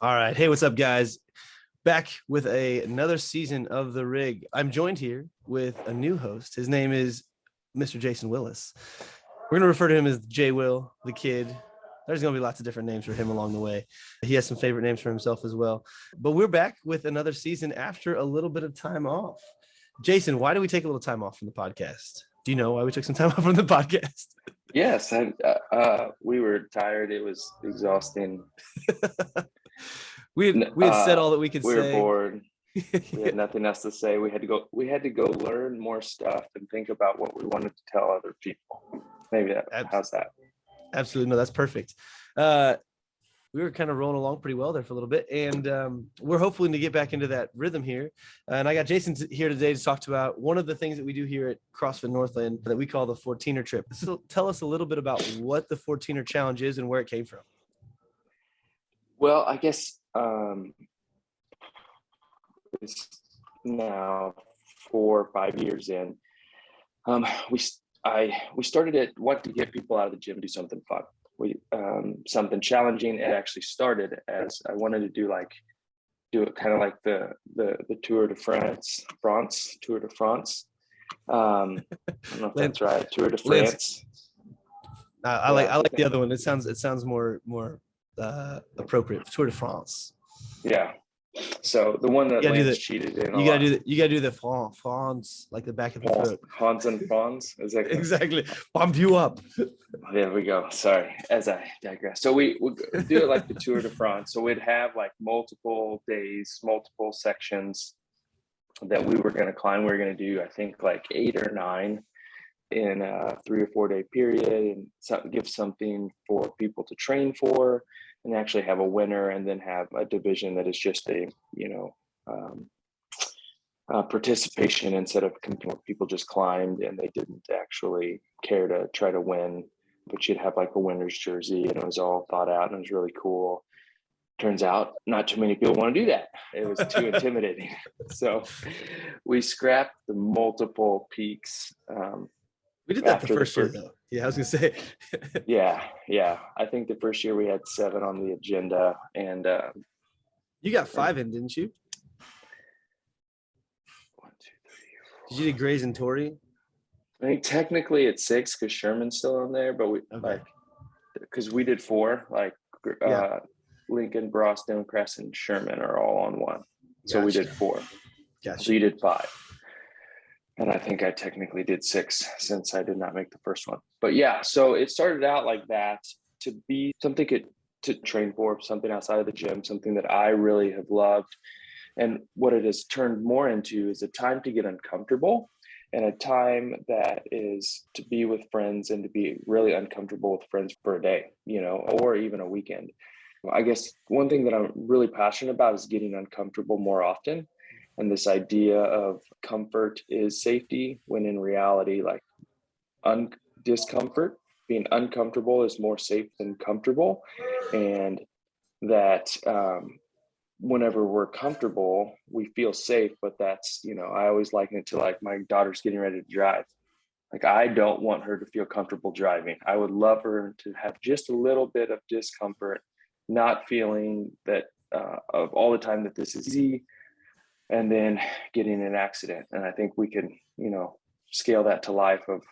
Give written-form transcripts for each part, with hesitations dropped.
All right. Hey, what's up, guys? Back with another season of The Rig. I'm joined here with a new host. His name is Mr. Jason Willis. We're going to refer to him as J Will, the kid. There's going to be lots of different names for him along the way. He has some favorite names for himself as well. But we're back with another season after a little bit of time off. Jason, why did we take a little time off from the podcast? Do you know why we took some time off from the podcast? Yes, we were tired. It was exhausting. we had said all that we could say. We were bored. We had nothing else to say. We had to go learn more stuff and think about what we wanted to tell other people. Maybe how's that? Absolutely. No, that's perfect. We were kind of rolling along pretty well there for a little bit, and we're hoping to get back into that rhythm here. And I got Jason here today to talk about one of the things that we do here at CrossFit Northland that we call the 14er trip. So tell us a little bit about what the 14er challenge is and where it came from. Well, I guess it's now 4 or 5 years in. We started it, wanted to get people out of the gym, do something fun. Something challenging. It actually started as I wanted to do it kind of like the Tour de France. I don't know if that's right. Tour de France. I like the other one. It sounds more appropriate. Tour de France. Yeah. So the one that Lance cheated in. You gotta do the Fall Fawns, like the back of the throat. Hans and Fawns. Is that exactly? Pump you up. There we go. Sorry, as I digress. So we do it like the Tour de France. So we'd have like multiple days, multiple sections that we were going to climb. We were going to do, I think, like 8 or 9 in a 3 or 4 day period, and give something for people to train for, and actually have a winner, and then have a division that is just a participation instead of people just climbed and they didn't actually care to try to win. But you'd have like a winner's jersey, and it was all thought out, and it was really cool. Turns out not too many people want to do that. It was too intimidating. So we scrapped the multiple peaks. We did that the first year though. Yeah, I was gonna say. yeah. I think the first year we had 7 on the agenda, and you got 5 in, didn't you? 1, 2, 3, 4. Did you do Grays and Tory? I think technically it's 6 because Sherman's still on there, but because we did 4, Lincoln, Bross, Democrats, and Sherman are all on one. So we did 4. Gotcha. So you did 5. And I think I technically did 6 since I did not make the first one. But yeah, so it started out like that to be something to train for, something outside of the gym, something that I really have loved. And what it has turned more into is a time to get uncomfortable, and a time that is to be with friends and to be really uncomfortable with friends for a day, or even a weekend. I guess one thing that I'm really passionate about is getting uncomfortable more often. And this idea of comfort is safety, when in reality, like discomfort, being uncomfortable is more safe than comfortable. And that whenever we're comfortable, we feel safe, but that's, I always liken it to like my daughter's getting ready to drive. Like, I don't want her to feel comfortable driving. I would love her to have just a little bit of discomfort, not feeling that of all the time that this is easy, and then getting in an accident. And I think we can, scale that to life of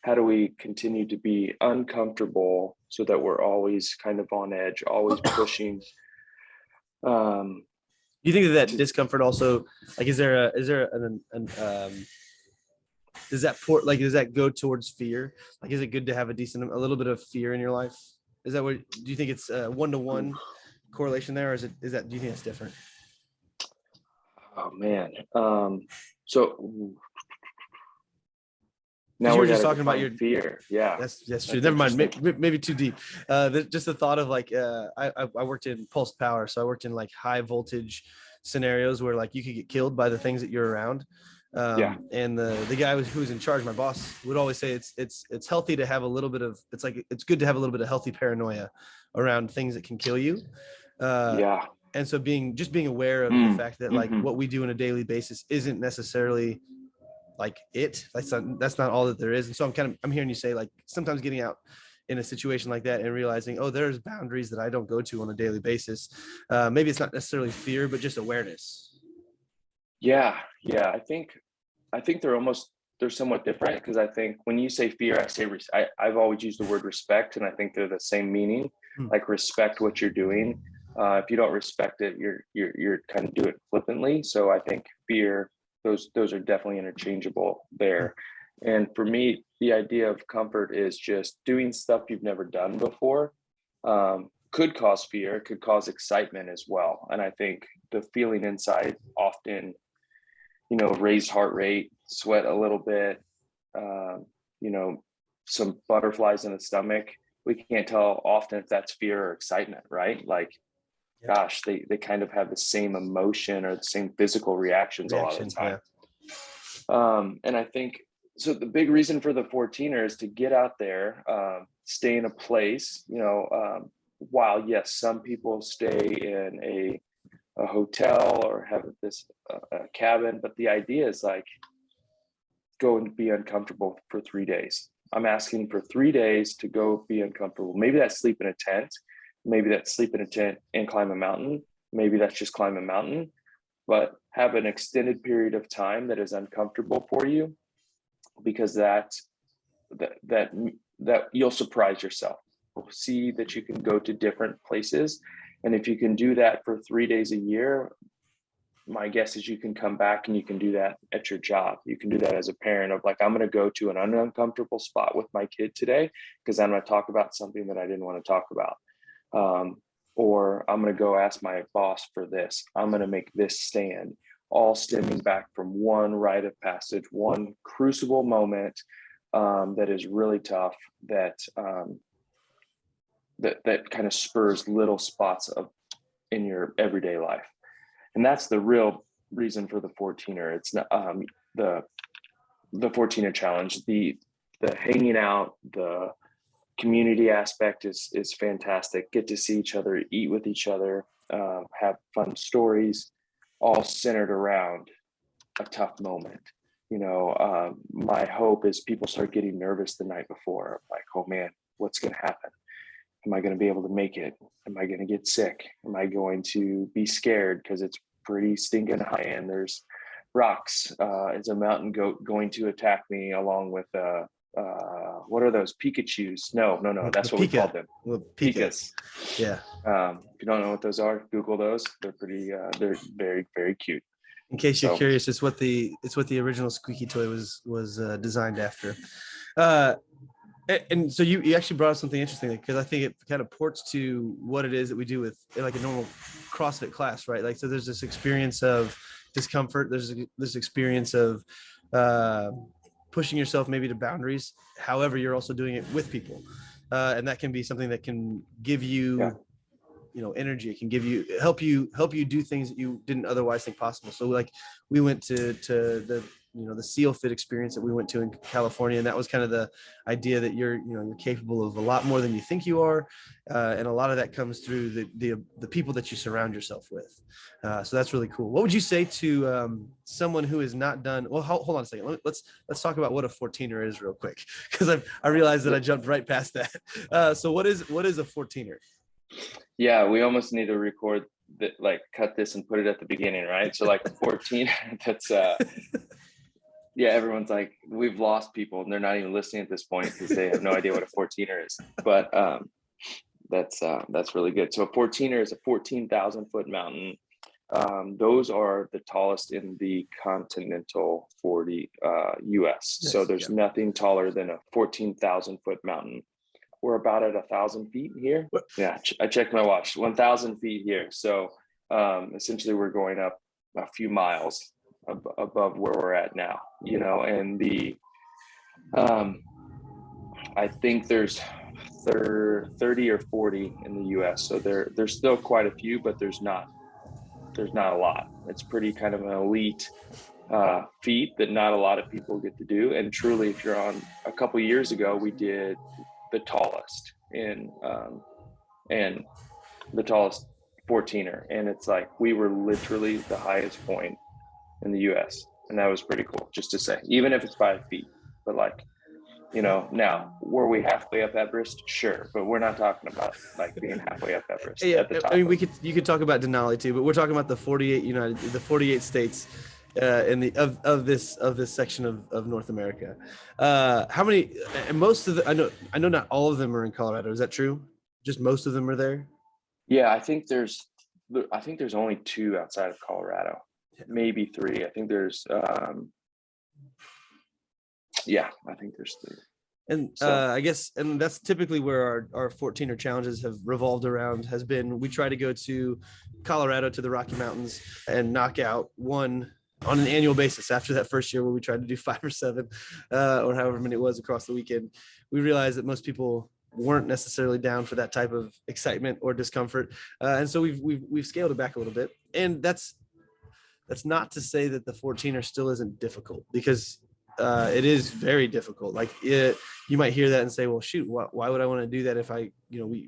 how do we continue to be uncomfortable so that we're always kind of on edge, always pushing. You think that discomfort also, like, does that go towards fear? Like, is it good to have a little bit of fear in your life? Is that what, do you think it's a 1-to-1 correlation there? Or do you think it's different? Oh man. So now we're just talking about your fear. Yeah, that's true. Never mind. Maybe too deep. Just the thought of like, I worked in pulse power. So I worked in like high voltage scenarios where like you could get killed by the things that you're around. And the guy who was in charge, my boss, would always say it's healthy to have a little bit of, it's good to have a little bit of healthy paranoia around things that can kill you. And so being aware of the fact that like what we do on a daily basis isn't necessarily like that's not all that there is. And so I'm hearing you say like sometimes getting out in a situation like that and realizing, oh, there's boundaries that I don't go to on a daily basis. Maybe it's not necessarily fear, but just awareness. Yeah. I think they're somewhat different, because I think when you say fear, I've always used the word respect, and I think they're the same meaning. Like, respect what you're doing. If you don't respect it, you're kind of do it flippantly. So I think fear, those are definitely interchangeable there. And for me, the idea of comfort is just doing stuff you've never done before. Could cause fear, could cause excitement as well. And I think the feeling inside often, raised heart rate, sweat a little bit, some butterflies in the stomach. We can't tell often if that's fear or excitement, right? Like, gosh, they kind of have the same emotion or the same physical reactions a lot of the time. Yeah. And I think, so the big reason for the 14er is to get out there, stay in a place, while yes, some people stay in a hotel or have a cabin, but the idea is like, go and be uncomfortable for 3 days. I'm asking for 3 days to go be uncomfortable. Maybe that's sleep in a tent. Maybe that's sleep in a tent and climb a mountain. Maybe that's just climb a mountain, but have an extended period of time that is uncomfortable for you, because that you'll surprise yourself. See that you can go to different places. And if you can do that for 3 days a year, my guess is you can come back and you can do that at your job. You can do that as a parent of like, I'm going to go to an uncomfortable spot with my kid today because I'm going to talk about something that I didn't want to talk about. Or I'm going to go ask my boss for this. I'm going to make this stand, all stemming back from one rite of passage, one crucible moment that is really tough, that kind of spurs little spots in your everyday life. And that's the real reason for the 14er. It's not the 14er challenge. The hanging out, the community aspect is fantastic. Get to see each other, eat with each other, have fun stories, all centered around a tough moment. My hope is people start getting nervous the night before, like, oh man, what's going to happen? Am I going to be able to make it? Am I going to get sick? Am I going to be scared because it's pretty stinking high and there's rocks? Is a mountain goat going to attack me along with what are those, Pikachus? No, that's what we called them. Pikas. Yeah. If you don't know what those are, Google those. They're pretty they're very, very cute. In case you're curious, it's what the original squeaky toy was designed after. And so you actually brought up something interesting, because I think it kind of ports to what it is that we do with like a normal CrossFit class, right? Like, so there's this experience of discomfort. There's this experience of pushing yourself maybe to boundaries. However, you're also doing it with people. And that can be something that can give you, energy. It can help you do things that you didn't otherwise think possible. So like we went to the SEAL Fit experience that we went to in California. And that was kind of the idea that you're capable of a lot more than you think you are. And a lot of that comes through the people that you surround yourself with. So that's really cool. What would you say to someone who has not done, well, hold on a second. Let's talk about what a 14er is real quick, because I realized that I jumped right past that. So what is a 14er? Yeah, we almost need to record that, like cut this and put it at the beginning, right? So like 14, that's yeah, everyone's like, we've lost people and they're not even listening at this point because they have no idea what a 14er is. But that's really good. So a 14er is a 14,000 foot mountain. Those are the tallest in the continental 40 US. Yes, so there's nothing taller than a 14,000 foot mountain. We're about at 1,000 feet here. Yeah, I checked my watch, 1,000 feet here. So essentially we're going up a few miles above where we're at now, and I think there's 30 or 40 in the US. So there's still quite a few, but there's not a lot. It's pretty kind of an elite feat that not a lot of people get to do. And truly, if you're on, a couple years ago, we did the tallest and the tallest 14er. And it's like, we were literally the highest point in the US. And that was pretty cool, just to say, even if it's 5 feet, but like, You know, now were we halfway up Everest? Sure, but we're not talking about like being halfway up Everest Yeah, at the top. I mean, you could talk about Denali too, but we're talking about the 48 states in the of this section of North America. How many? And most of the I know not all of them are in Colorado. Is that true? Just most of them are there. Yeah, I think there's only 2 outside of Colorado, maybe 3. I think there's yeah, I think there's 3. And I guess, and that's typically where our 14er challenges have revolved around, has been, we try to go to Colorado, to the Rocky Mountains, and knock out one on an annual basis. After that first year where we tried to do 5 or 7 or however many it was across the weekend, we realized that most people weren't necessarily down for that type of excitement or discomfort. And so we've scaled it back a little bit. And that's not to say that the 14er still isn't difficult, because it is very difficult. Like you might hear that and say, well, shoot, why would I want to do that if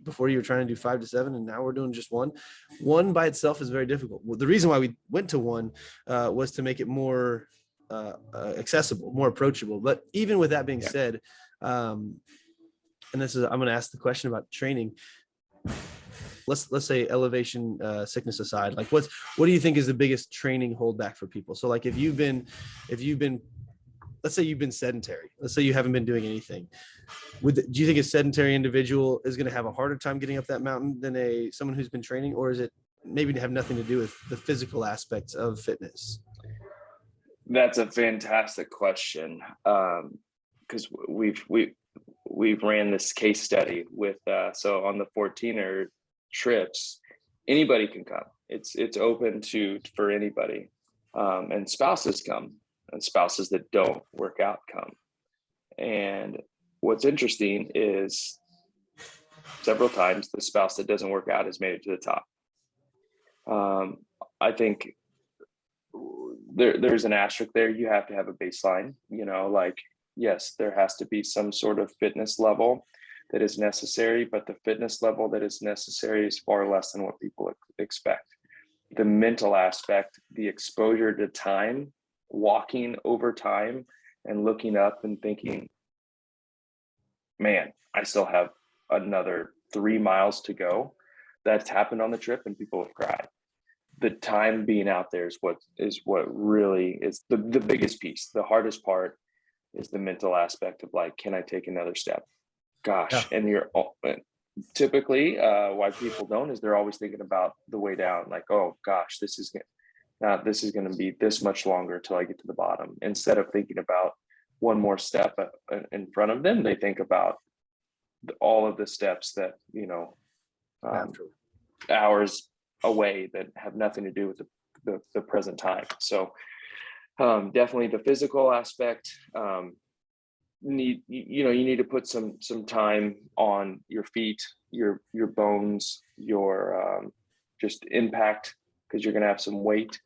before you were trying to do 5 to 7 and now we're doing just one by itself is very difficult. Well, the reason why we went to 1 was to make it more accessible, more approachable. But even with that being said, and I'm going to ask the question about training. Let's say elevation sickness aside, like what do you think is the biggest training holdback for people? So like if you've been let's say you've been sedentary, let's say you haven't been doing anything, do you think a sedentary individual is going to have a harder time getting up that mountain than someone who's been training, or is it maybe to have nothing to do with the physical aspects of fitness? That's a fantastic question, because we've ran this case study with so on the 14er trips, anybody can come. It's open for anybody, and spouses come, and spouses that don't work out come. And what's interesting is several times the spouse that doesn't work out has made it to the top. I think there's an asterisk there. You have to have a baseline, like, yes, there has to be some sort of fitness level that is necessary, but the fitness level that is necessary is far less than what people expect. The mental aspect, the exposure to time, walking over time and looking up and thinking, man, I still have another 3 miles to go. That's happened on the trip and people have cried. The time being out there is what really is the biggest piece. The hardest part is the mental aspect of like, can I take another step? Gosh. Yeah. And you're typically why people don't is they're always thinking about the way down. Like, oh gosh, this is going to be this much longer till I get to the bottom. Instead of thinking about one more step in front of them, they think about all of the steps that, hours away that have nothing to do with the present time. So definitely the physical aspect, you need to put some time on your feet, your bones, your just impact, because you're going to have some weight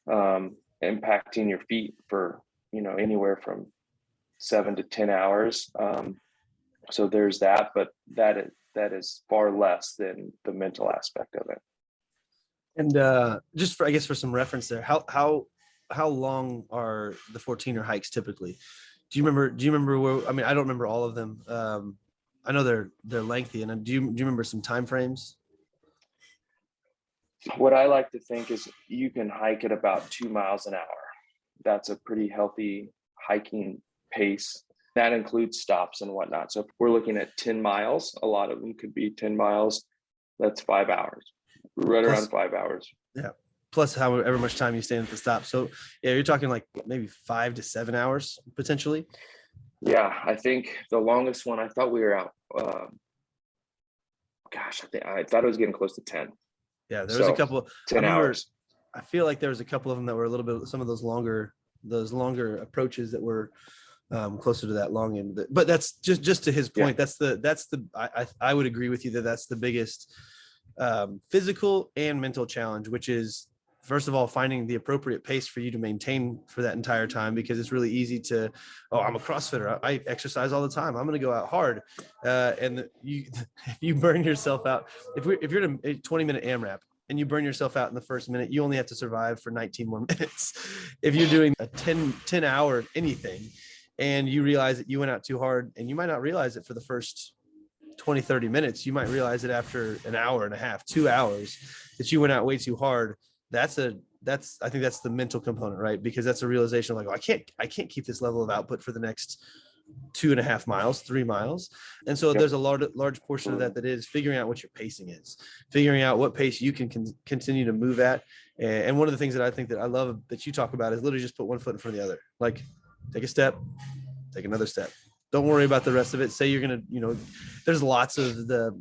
impacting your feet for anywhere from 7 to 10 hours. So there's that, but that is far less than the mental aspect of it. And just for some reference there, how long are the 14er hikes typically? Do you remember where? I mean, I don't remember all of them. I know they're lengthy, and do you remember some time frames? What I like to think is you can hike at about 2 miles an hour. That's a pretty healthy hiking pace. That includes stops and whatnot. So if we're looking at 10 miles, a lot of them could be 10 miles. That's 5 hours, right around 5 hours. Yeah. Plus however much time you stand at the stop. So yeah, you're talking like maybe 5 to 7 hours potentially. Yeah. I think the longest one, I thought we were out. I thought it was getting close to 10. Yeah. There was a couple 10 hours. I feel like there was a couple of them that were a little bit, some of those longer approaches that were closer to that long end. But that's just to his point. Yeah. I would agree with you that's the biggest physical and mental challenge, which is, first of all, finding the appropriate pace for you to maintain for that entire time, because it's really easy to, I'm a CrossFitter, I exercise all the time, I'm going to go out hard. And if you burn yourself out, if you're in a 20-minute AMRAP and you burn yourself out in the first minute, you only have to survive for 19 more minutes. If you're doing a 10 hour anything, and you realize that you went out too hard, and you might not realize it for the first 20, 30 minutes. You might realize it after an hour and a half, 2 hours, that you went out way too hard. I think that's the mental component, right? Because that's a realization of like, oh, I can't keep this level of output for the next 2.5 miles, 3 miles. And so there's a large portion of that is figuring out what your pacing is, figuring out what pace you can continue to move at. And one of the things that I think that I love that you talk about is literally just put one foot in front of the other. Like, take a step, take another step. Don't worry about the rest of it. Say you're going to, there's lots of the,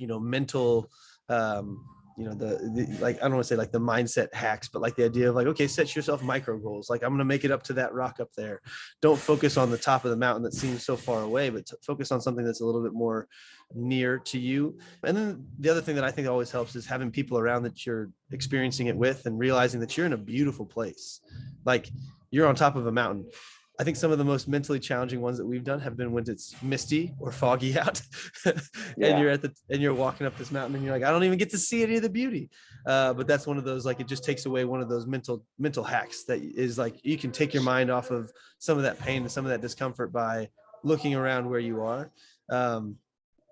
mental, the like, I don't want to say like the mindset hacks, but like the idea of like, okay, set yourself micro goals. Like, I'm going to make it up to that rock up there. Don't focus on the top of the mountain that seems so far away, but focus on something that's a little bit more near to you. And then the other thing that I think always helps is having people around that you're experiencing it with, and realizing that you're in a beautiful place. Like, you're on top of a mountain. I think some of the most mentally challenging ones that we've done have been when it's misty or foggy out and you're walking up this mountain and you're like, I don't even get to see any of the beauty. But that's one of those, like, it just takes away one of those mental hacks that is like, you can take your mind off of some of that pain and some of that discomfort by looking around where you are.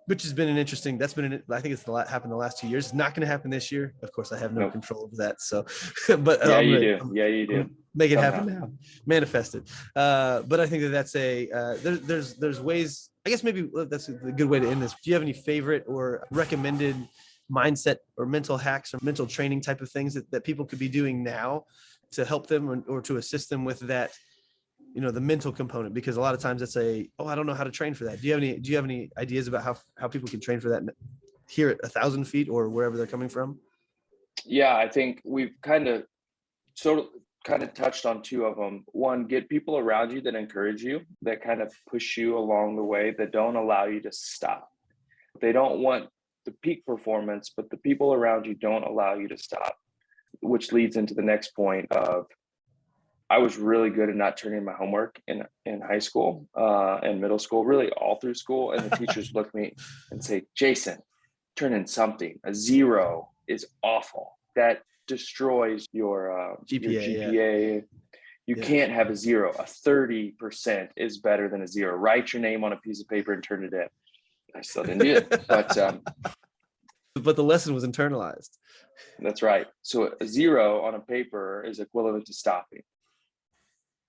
Which has been I think it's happened the last 2 years. It's not going to happen this year. Of course, I have no control over that. So, but you do. Make it happen now. Manifest it. But I think that's there's ways, I guess maybe that's a good way to end this. Do you have any favorite or recommended mindset or mental hacks or mental training type of things that people could be doing now to help them or to assist them with that, the mental component? Because a lot of times it's I don't know how to train for that. Do you have any ideas about how people can train for that here at 1,000 feet or wherever they're coming from? Yeah, I think we've kind of touched on two of them. One, get people around you that encourage you, that kind of push you along the way, that don't allow you to stop. They don't want the peak performance, but the people around you don't allow you to stop, which leads into the next point of, I was really good at not turning in my homework in high school and middle school, really all through school. And the teachers look at me and say, Jason, turn in something. A 0 is awful. That destroys your GPA. You can't have a 0. A 30% is better than a 0. Write your name on a piece of paper and turn it in. I still didn't do it, but the lesson was internalized. That's right. So a 0 on a paper is equivalent to stopping.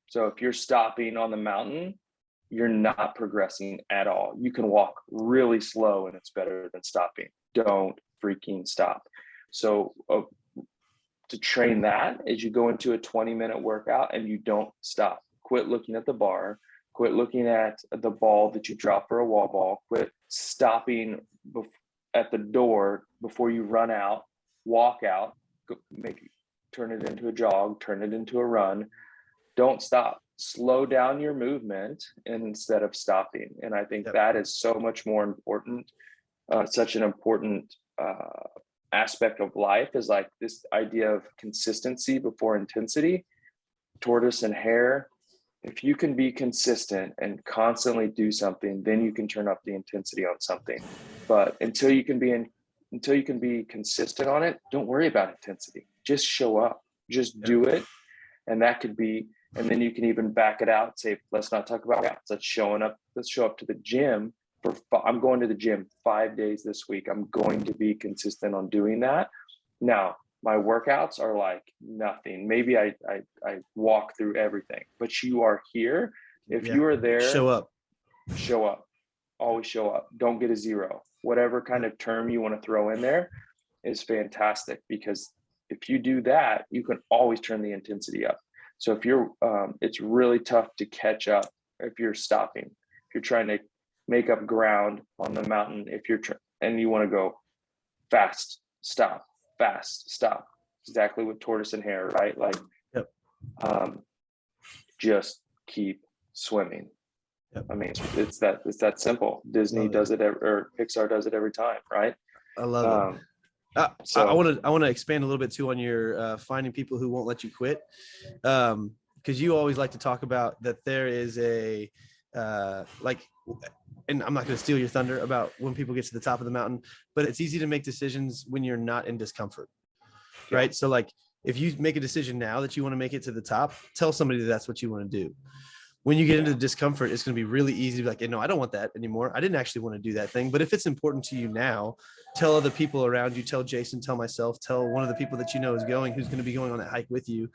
So if you're stopping on the mountain, you're not progressing at all. You can walk really slow and it's better than stopping. Don't freaking stop. So to train that is you go into a 20-minute workout and you don't stop. Quit looking at the bar. Quit looking at the ball that you drop for a wall ball. Quit stopping at the door before you run out. Walk out. Turn it into a jog. Turn it into a run. Don't stop. Slow down your movement instead of stopping. And I think that is so much more important, such an important aspect of life, is like this idea of consistency before intensity. Tortoise and hare, if you can be consistent and constantly do something, then you can turn up the intensity on something. But until you can be consistent on it, don't worry about intensity. Just show up, just do it. And that could be, and then you can even back it out, say, let's not talk about that. Let's show up to the gym. I'm going to the gym 5 days this week. I'm going to be consistent on doing that. Now, my workouts are like nothing. Maybe I walk through everything, but you are here. If you are there, show up, always show up. Don't get a 0. Whatever kind of term you want to throw in there is fantastic, because if you do that, you can always turn the intensity up. So if you're, it's really tough to catch up if you're stopping. If you're trying to make up ground on the mountain, and you want to go fast, stop, exactly what tortoise and hare, right? Like, just keep swimming. I mean, it's that simple. Disney does it, or Pixar does it every time, right? I love it. So I want to expand a little bit too on your finding people who won't let you quit, because you always like to talk about that there is a and I'm not going to steal your thunder about when people get to the top of the mountain, but it's easy to make decisions when you're not in discomfort, right? So like, if you make a decision now that you want to make it to the top, tell somebody that's what you want to do. when you get into discomfort, it's going to be really easy to be like, no, I don't want that anymore. I didn't actually want to do that thing. But if it's important to you now, tell other people around you, tell Jason, tell myself, tell one of the people that you know is going, who's going to be going on that hike with you.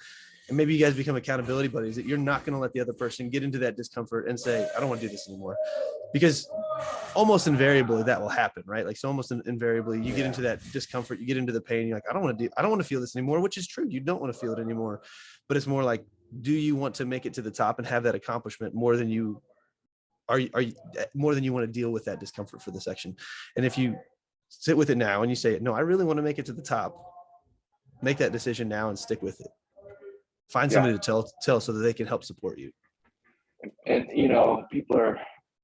And maybe you guys become accountability buddies, that you're not going to let the other person get into that discomfort and say, I don't want to do this anymore. Because almost invariably that will happen, right? Like, so almost invariably you get into that discomfort, you get into the pain. You're like, I don't want to feel this anymore, which is true. You don't want to feel it anymore, but it's more like, do you want to make it to the top and have that accomplishment more than you more than you want to deal with that discomfort for the section? And if you sit with it now and you say, no, I really want to make it to the top, make that decision now and stick with it. Find somebody to tell so that they can help support you. And people are,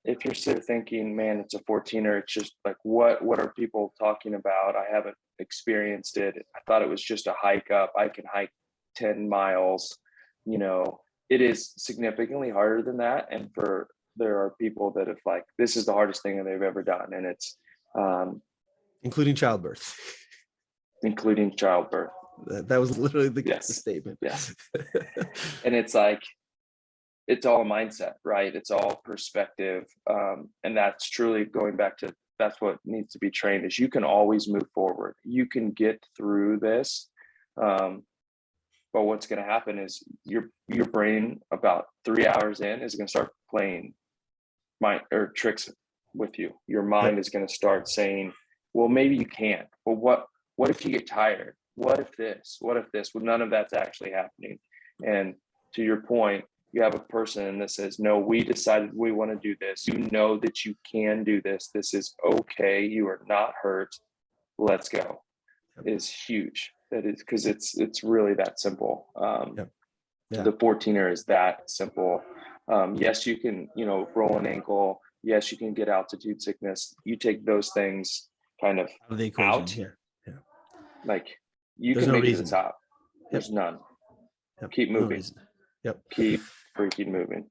if you're sitting thinking, man, it's a 14er, it's just like, what are people talking about? I haven't experienced it. I thought it was just a hike up. I can hike 10 miles. It is significantly harder than that. And there are people that have like, this is the hardest thing that they've ever done. And it's including childbirth. That was literally the statement. Yes. And it's like, it's all a mindset, right? It's all perspective. And that's truly going back to, that's what needs to be trained, is you can always move forward. You can get through this. But what's going to happen is your brain about 3 hours in is going to start playing tricks with you. Your mind is going to start saying, well, maybe you can't. Well, what if you get tired? What if this? Well, none of that's actually happening. And to your point, you have a person that says, no, we decided we want to do this. You know that you can do this. This is okay. You are not hurt. Let's go. Is huge. That is, because it's really that simple. The 14er is that simple. Yes, you can, roll an ankle. Yes, you can get altitude sickness. You take those things kind of out of the equation. Out. Yeah. Like, there's can make it to the top. There's none. Keep moving. Keep freaking moving.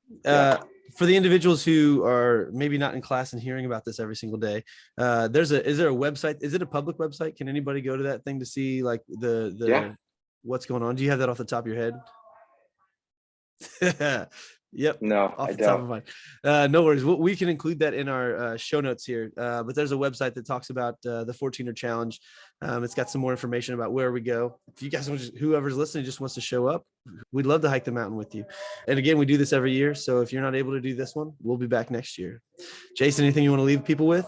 For the individuals who are maybe not in class and hearing about this every single day, is there a website? Is it a public website? Can anybody go to that thing to see like the what's going on? Do you have that off the top of your head? Yep. No, off the top of mine. No worries. We can include that in our show notes here. But there's a website that talks about the 14er challenge. It's got some more information about where we go. If you guys whoever's listening just wants to show up, we'd love to hike the mountain with you. And again, we do this every year. So if you're not able to do this one, we'll be back next year. Jason, anything you want to leave people with?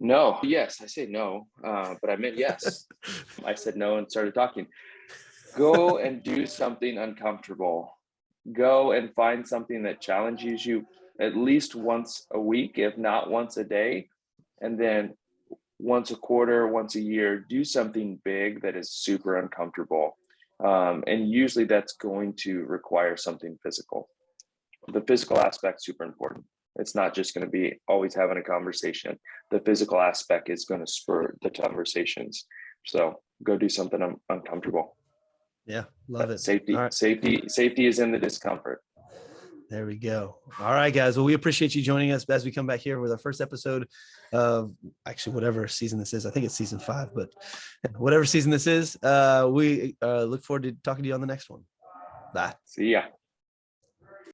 No. Yes, I say no, but I meant yes. I said no and started talking. Go and do something uncomfortable. Go and find something that challenges you at least once a week, if not once a day. And then once a quarter, once a year, do something big that is super uncomfortable. And usually that's going to require something physical. The physical aspect is super important. It's not just going to be always having a conversation. The physical aspect is going to spur the conversations. So go do something uncomfortable. Yeah, love it. Safety is in the discomfort. There we go. All right, guys. Well, we appreciate you joining us as we come back here with our first episode of actually whatever season this is. I think it's season 5, but whatever season this is, we look forward to talking to you on the next one. Bye. See ya.